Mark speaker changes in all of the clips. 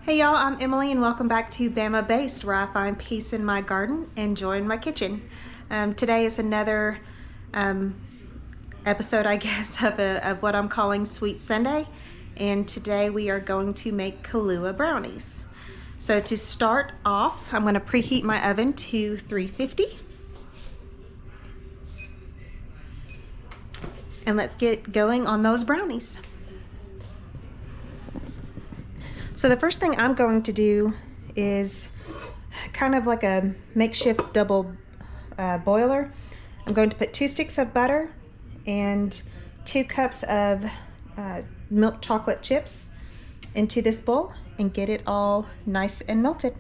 Speaker 1: Hey y'all, I'm Emily and welcome back to Bama Based, where I find peace in my garden and joy in my kitchen. Today is another episode, I guess, of what I'm calling Sweet Sunday, and today we are going to make Kahlua Brownies. So to start off, I'm going to preheat my oven to 350. And let's get going on those brownies. So the first thing I'm going to do is kind of like a makeshift double boiler. I'm going to put 2 sticks of butter and 2 cups of milk chocolate chips into this bowl and get it all nice and melted.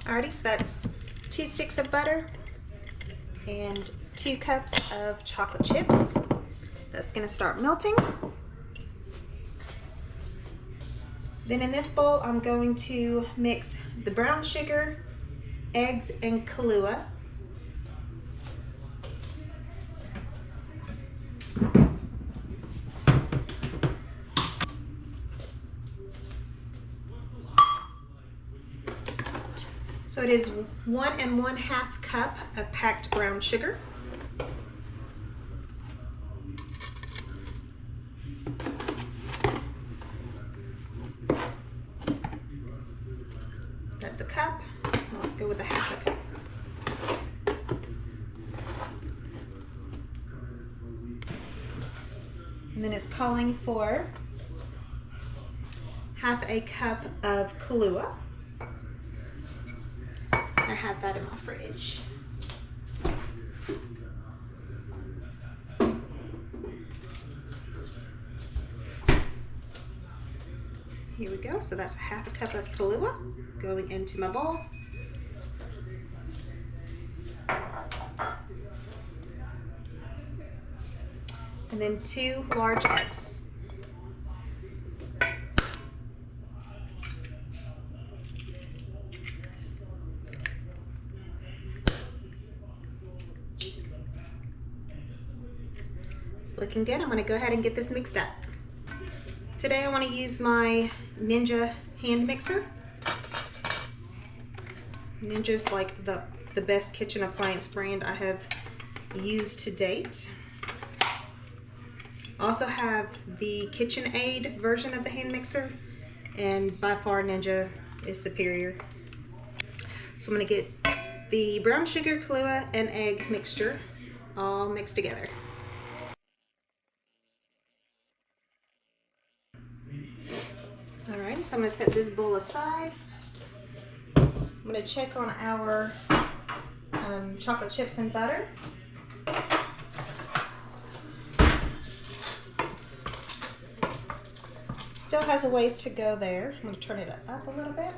Speaker 1: Alrighty, so that's 2 sticks of butter and 2 cups of chocolate chips. That's going to start melting. Then in this bowl, I'm going to mix the brown sugar, eggs, and Kahlua. So it is 1 1/2 cup of packed brown sugar. That's a cup. Let's go with a 1/2 cup. And then it's calling for 1/2 cup of Kahlua. I have that in my fridge. Here we go. So that's 1/2 cup of Kahlua going into my bowl. And then 2 large eggs. It's looking good. I'm going to go ahead and get this mixed up. Today I want to use my Ninja hand mixer. Ninja's like the best kitchen appliance brand I have used to date. I also have the KitchenAid version of the hand mixer, and by far Ninja is superior. So I'm going to get the brown sugar, Kahlua, and egg mixture all mixed together. Alright, so I'm going to set this bowl aside. I'm going to check on our chocolate chips and butter. Still has a ways to go there. I'm going to turn it up a little bit.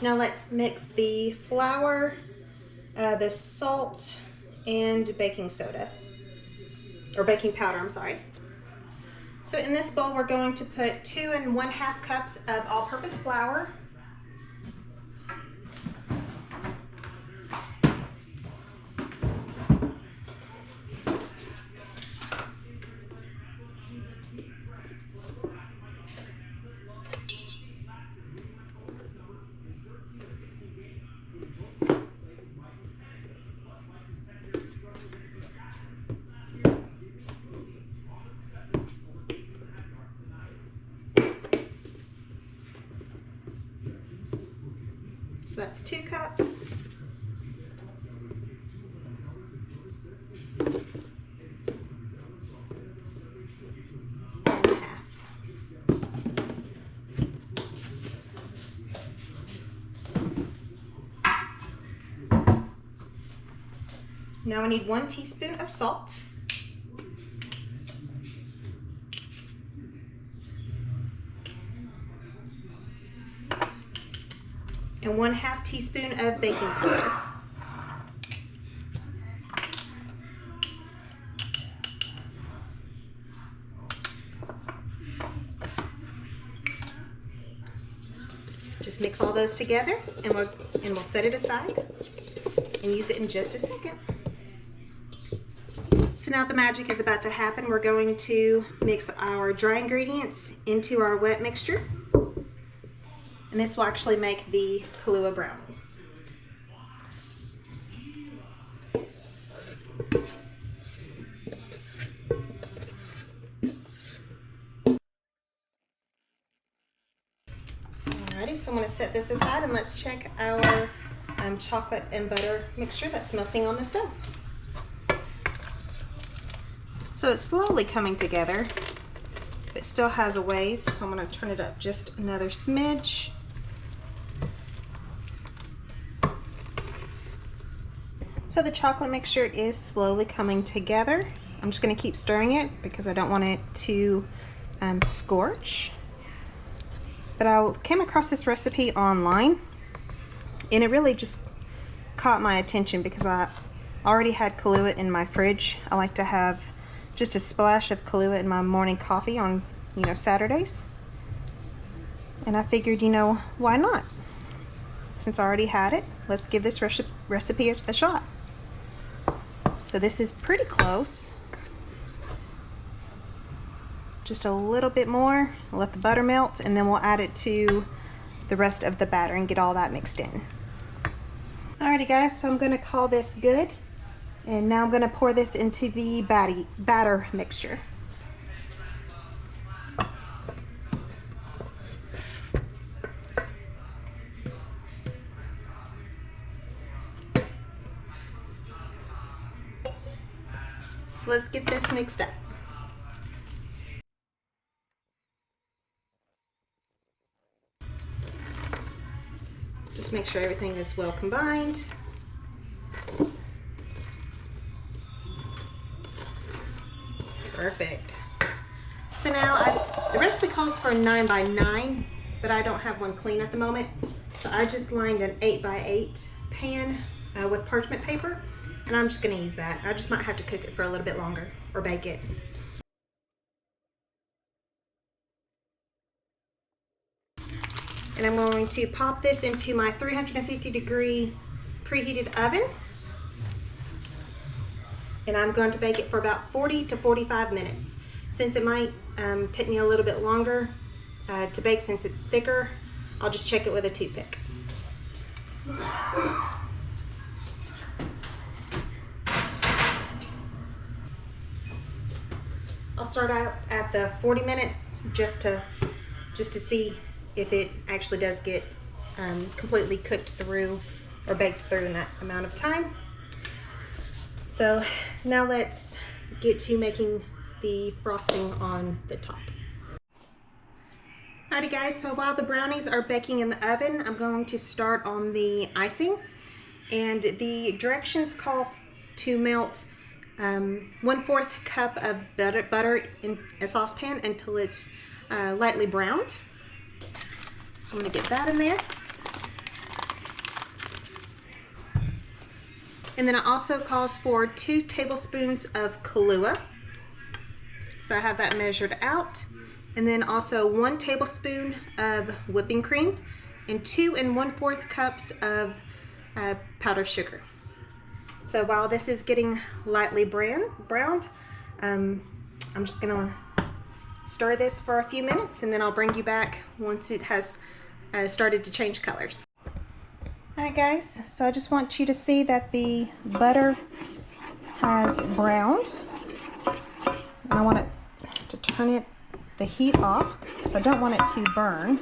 Speaker 1: Now let's mix the flour, the salt, and baking soda. Or baking powder, I'm sorry. So in this bowl we're going to put 2 1/2 cups of all-purpose flour. So that's 2 cups. And a half. Now I need 1 teaspoon of salt. And 1/2 teaspoon of baking powder. mix all those together, and we'll set it aside and use it in just a second. So now the magic is about to happen. We're going to mix our dry ingredients into our wet mixture. And this will actually make the Kahlua Brownies. Alrighty, so I'm going to set this aside and let's check our chocolate and butter mixture that's melting on the stove. So it's slowly coming together, but still has a ways. I'm going to turn it up just another smidge. So the chocolate mixture is slowly coming together. I'm just going to keep stirring it because I don't want it to scorch. But I came across this recipe online, and it really just caught my attention because I already had Kahlua in my fridge. I like to have just a splash of Kahlua in my morning coffee on, Saturdays. And I figured, why not? Since I already had it, let's give this recipe a shot. So this is pretty close. Just a little bit more. We'll let the butter melt, and then we'll add it to the rest of the batter and get all that mixed in. Alrighty guys, so I'm going to call this good. And now I'm going to pour this into the batter mixture. So let's get this mixed up. Just make sure everything is well combined. Perfect. So now the recipe calls for a 9 by 9, but I don't have one clean at the moment. So I just lined an 8 by 8 pan with parchment paper, and I'm just going to use that. I just might have to cook it for a little bit longer or bake it. And I'm going to pop this into my 350-degree preheated oven. And I'm going to bake it for about 40 to 45 minutes. Since it might take me a little bit longer to bake since it's thicker, I'll just check it with a toothpick. I'll start out at the 40 minutes just to see if it actually does get completely cooked through or baked through in that amount of time. So now let's get to making the frosting on the top. Alrighty guys, so while the brownies are baking in the oven, I'm going to start on the icing. And the directions call to melt 1/4 cup of butter in a saucepan until it's lightly browned. So I'm going to get that in there. And then it also calls for 2 tablespoons of Kahlua. So I have that measured out. And then also 1 tablespoon of whipping cream and 2 1/4 cups of powdered sugar. So while this is getting lightly browned, I'm just gonna stir this for a few minutes, and then I'll bring you back once it has started to change colors. Alright guys, so I just want you to see that the butter has browned. And I want it to turn the heat off, so I don't want it to burn.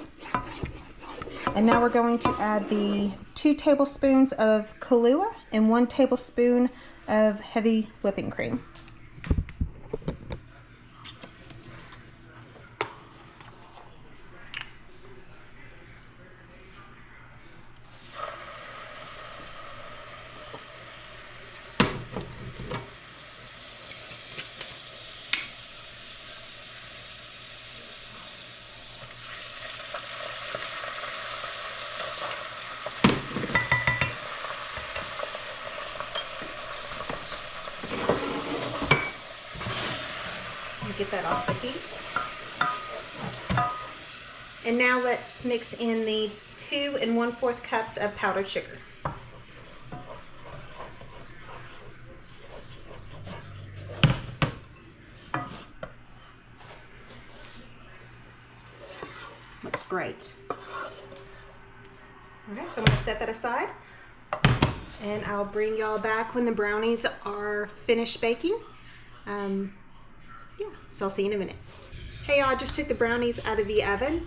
Speaker 1: And now we're going to add the 2 tablespoons of Kahlua and 1 tablespoon of heavy whipping cream. Get that off the heat. And now let's mix in the 2 1/4 cups of powdered sugar. Looks great. Okay, so I'm going to set that aside, and I'll bring y'all back when the brownies are finished baking. Yeah, so I'll see you in a minute. Hey y'all, I just took the brownies out of the oven,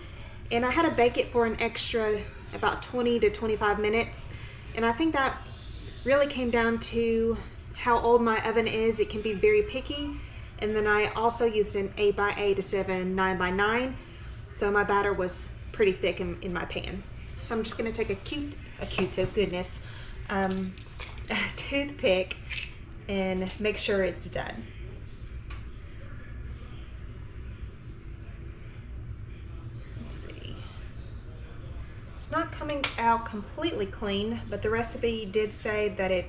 Speaker 1: and I had to bake it for an extra about 20 to 25 minutes. And I think that really came down to how old my oven is. It can be very picky. And then I also used an 8x8 instead of a 9x9. So my batter was pretty thick in my pan. So I'm just gonna take a Q-tip, goodness, a toothpick and make sure it's done. Let's see. It's not coming out completely clean, but the recipe did say that it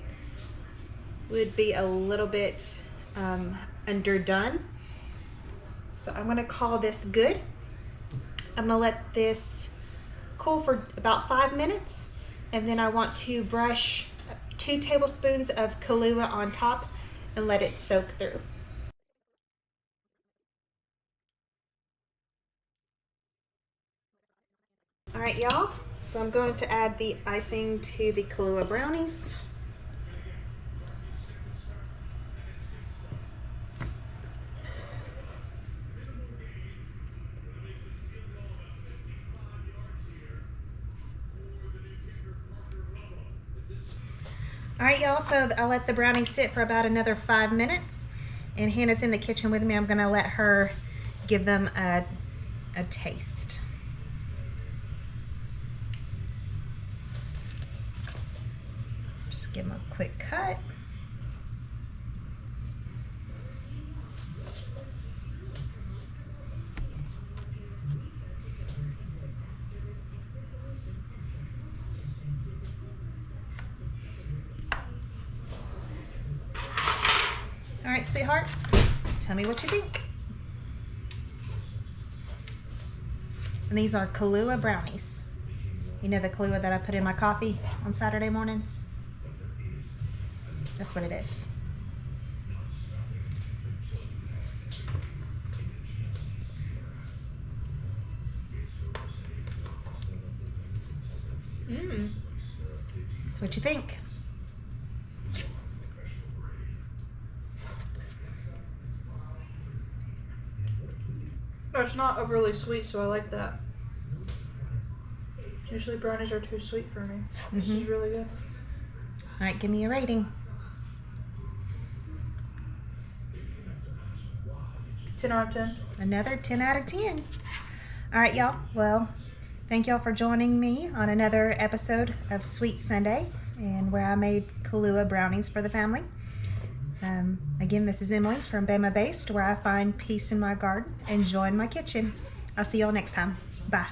Speaker 1: would be a little bit underdone. So I'm gonna call this good. I'm gonna let this cool for about 5 minutes, and then I want to brush 2 tablespoons of Kahlua on top and let it soak through. All right, y'all, so I'm going to add the icing to the Kahlua brownies. All right, y'all, so I'll let the brownies sit for about another 5 minutes, and Hannah's in the kitchen with me. I'm gonna let her give them a taste. Just give them a quick cut. All right, sweetheart, tell me what you think. And these are Kahlua brownies. You know the Kahlua that I put in my coffee on Saturday mornings? That's what it is. That's what you think.
Speaker 2: It's not overly sweet, so I like that. Usually brownies are too sweet for me. This is really good.
Speaker 1: All right, give me a rating.
Speaker 2: 10 out of 10.
Speaker 1: Another 10 out of 10. All right, y'all. Well, thank y'all for joining me on another episode of Sweet Sunday, and where I made Kahlua brownies for the family. Again, this is Emily from Bama Based, where I find peace in my garden and joy in my kitchen. I'll see y'all next time. Bye.